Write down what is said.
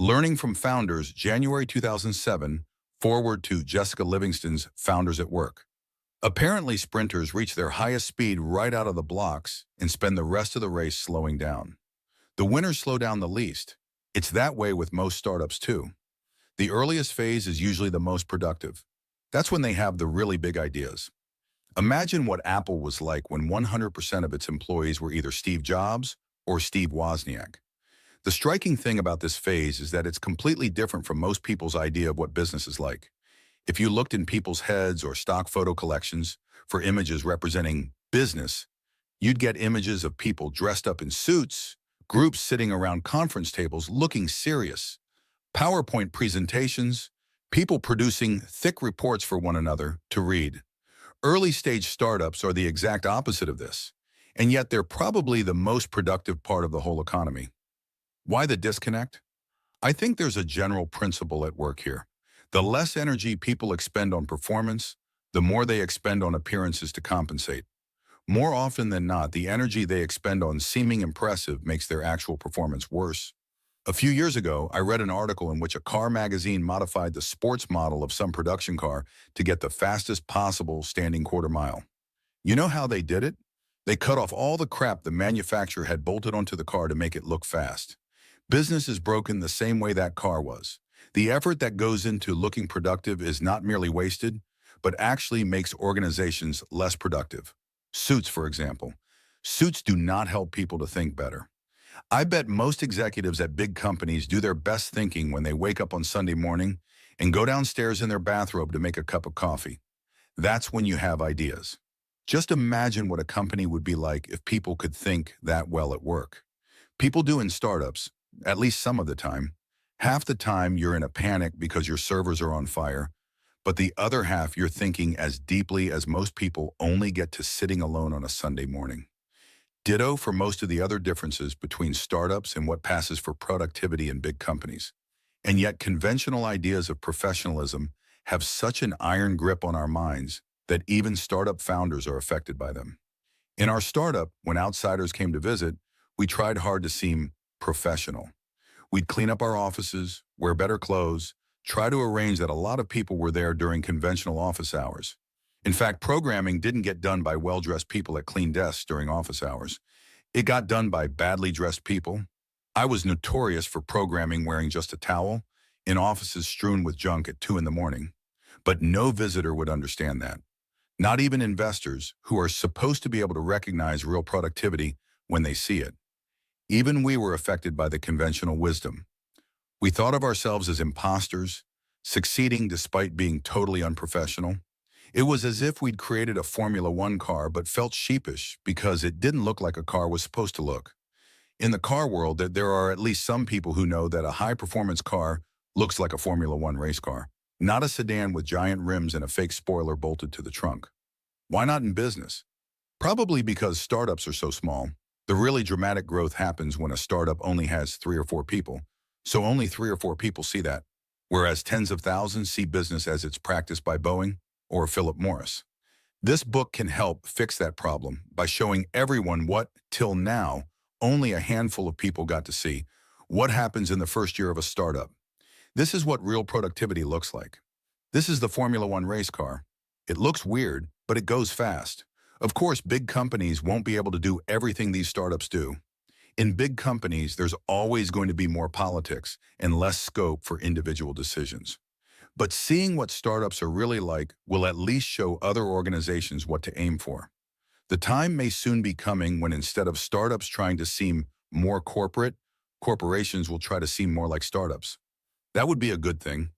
Learning from Founders, January 2007, forward to Jessica Livingston's Founders at Work. Apparently, sprinters reach their highest speed right out of the blocks and spend the rest of the race slowing down. The winners slow down the least. It's that way with most startups too. The earliest phase is usually the most productive. That's when they have the really big ideas. Imagine what Apple was like when 100% of its employees were either Steve Jobs or Steve Wozniak. The striking thing about this phase is that it's completely different from most people's idea of what business is like. If you looked in people's heads or stock photo collections for images representing business, you'd get images of people dressed up in suits, groups sitting around conference tables looking serious, PowerPoint presentations, people producing thick reports for one another to read. Early-stage startups are the exact opposite of this, and yet they're probably the most productive part of the whole economy. Why the disconnect? I think there's a general principle at work here. The less energy people expend on performance, the more they expend on appearances to compensate. More often than not, the energy they expend on seeming impressive makes their actual performance worse. A few years ago, I read an article in which a car magazine modified the sports model of some production car to get the fastest possible standing quarter mile. You know how they did it? They cut off all the crap the manufacturer had bolted onto the car to make it look fast. Business is broken the same way that car was. The effort that goes into looking productive is not merely wasted, but actually makes organizations less productive. Suits, for example. Suits do not help people to think better. I bet most executives at big companies do their best thinking when they wake up on Sunday morning and go downstairs in their bathrobe to make a cup of coffee. That's when you have ideas. Just imagine what a company would be like if people could think that well at work. People do in startups, at least some of the time. Half the time you're in a panic because your servers are on fire, but the other half you're thinking as deeply as most people only get to sitting alone on a Sunday morning. Ditto for most of the other differences between startups and what passes for productivity in big companies. And yet conventional ideas of professionalism have such an iron grip on our minds that even startup founders are affected by them. In our startup, when outsiders came to visit, we tried hard to seem professional. We'd clean up our offices, wear better clothes, try to arrange that a lot of people were there during conventional office hours. In fact, programming didn't get done by well-dressed people at clean desks during office hours. It got done by badly dressed people. I was notorious for programming wearing just a towel in offices strewn with junk at 2 in the morning. But no visitor would understand that. Not even investors, who are supposed to be able to recognize real productivity when they see it. Even we were affected by the conventional wisdom. We thought of ourselves as imposters, succeeding despite being totally unprofessional. It was as if we'd created a Formula One car but felt sheepish because it didn't look like a car was supposed to look. In the car world, there are at least some people who know that a high-performance car looks like a Formula One race car, not a sedan with giant rims and a fake spoiler bolted to the trunk. Why not in business? Probably because startups are so small. The really dramatic growth happens when a startup only has 3 or 4 people, so only 3 or 4 people see that, whereas tens of thousands see business as it's practiced by Boeing or Philip Morris. This book can help fix that problem by showing everyone what, till now, only a handful of people got to see, what happens in the first year of a startup. This is what real productivity looks like. This is the Formula One race car. It looks weird, but it goes fast. Of course, big companies won't be able to do everything these startups do. In big companies, there's always going to be more politics and less scope for individual decisions. But seeing what startups are really like will at least show other organizations what to aim for. The time may soon be coming when instead of startups trying to seem more corporate, corporations will try to seem more like startups. That would be a good thing.